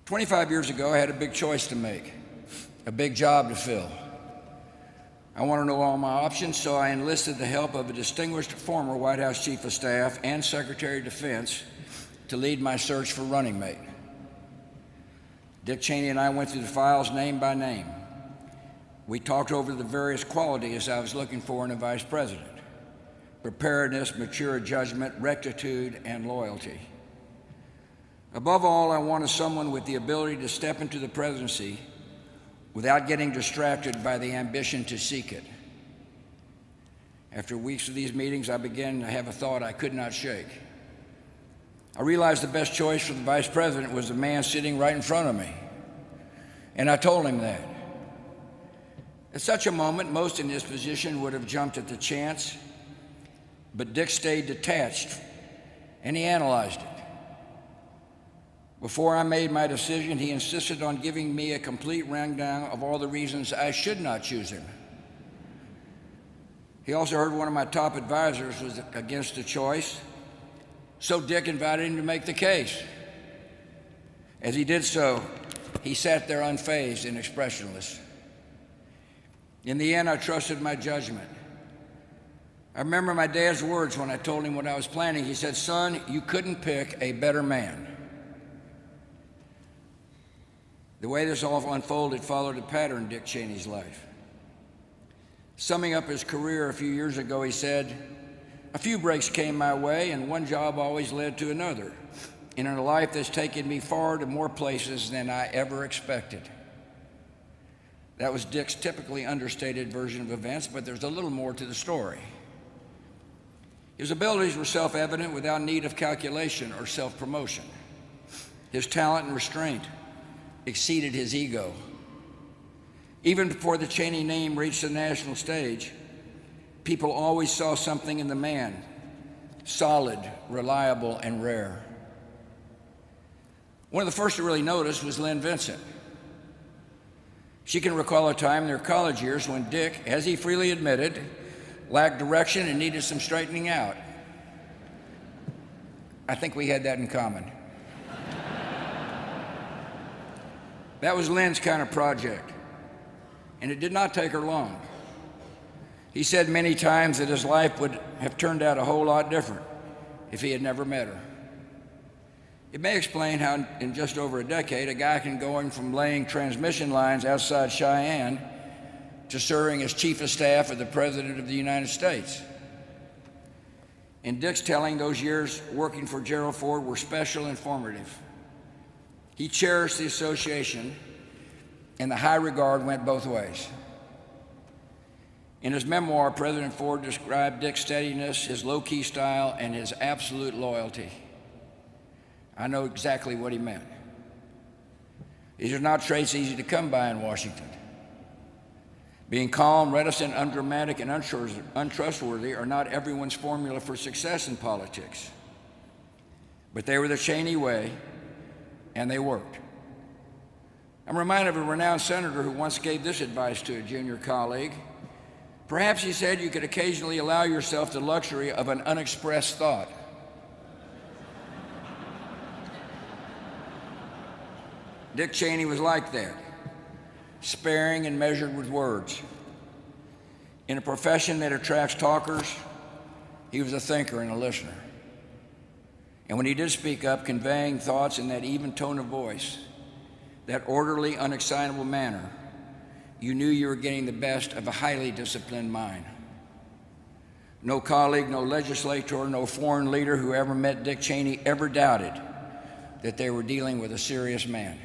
25 years ago, I had a big choice to make, a big job to fill. I wanted to know all my options, so I enlisted the help of a distinguished former White House Chief of Staff and Secretary of Defense to lead my search for running mate. Dick Cheney and I went through the files name by name. We talked over the various qualities I was looking for in a vice president: preparedness, mature judgment, rectitude, and loyalty. Above all, I wanted someone with the ability to step into the presidency without getting distracted by the ambition to seek it. After weeks of these meetings, I began to have a thought I could not shake. I realized the best choice for the vice president was the man sitting right in front of me, and I told him that. At such a moment, most in his position would have jumped at the chance, but Dick stayed detached, and he analyzed it. Before I made my decision, he insisted on giving me a complete rundown of all the reasons I should not choose him. He also heard one of my top advisors was against the choice, so Dick invited him to make the case. As he did so, he sat there unfazed and expressionless. In the end, I trusted my judgment. I remember my dad's words when I told him what I was planning. He said, "Son, you couldn't pick a better man." The way this all unfolded followed a pattern in Dick Cheney's life. Summing up his career a few years ago, he said, "A few breaks came my way, and one job always led to another, in a life that's taken me far to more places than I ever expected." That was Dick's typically understated version of events, but there's a little more to the story. His abilities were self-evident without need of calculation or self-promotion. His talent and restraint exceeded his ego. Even before the Cheney name reached the national stage, people always saw something in the man, solid, reliable, and rare. One of the first to really notice was Lynn Vincent. She can recall a time in their college years when Dick, as he freely admitted, lacked direction and needed some straightening out. I think we had that in common. That was Lynn's kind of project, and it did not take her long. He said many times that his life would have turned out a whole lot different if he had never met her. It may explain how in just over a decade, a guy can go from laying transmission lines outside Cheyenne to serving as Chief of Staff of the President of the United States. In Dick's telling, those years working for Gerald Ford were special and formative. He cherished the association, and the high regard went both ways. In his memoir, President Ford described Dick's steadiness, his low-key style, and his absolute loyalty. I know exactly what he meant. These are not traits easy to come by in Washington. Being calm, reticent, undramatic, and untrustworthy are not everyone's formula for success in politics. But they were the Cheney way, and they worked. I'm reminded of a renowned senator who once gave this advice to a junior colleague. Perhaps he said, "You could occasionally allow yourself the luxury of an unexpressed thought." Dick Cheney was like that, sparing and measured with words. In a profession that attracts talkers, he was a thinker and a listener. And when he did speak up, conveying thoughts in that even tone of voice, that orderly, unexcitable manner, you knew you were getting the best of a highly disciplined mind. No colleague, no legislator, no foreign leader who ever met Dick Cheney ever doubted that they were dealing with a serious man.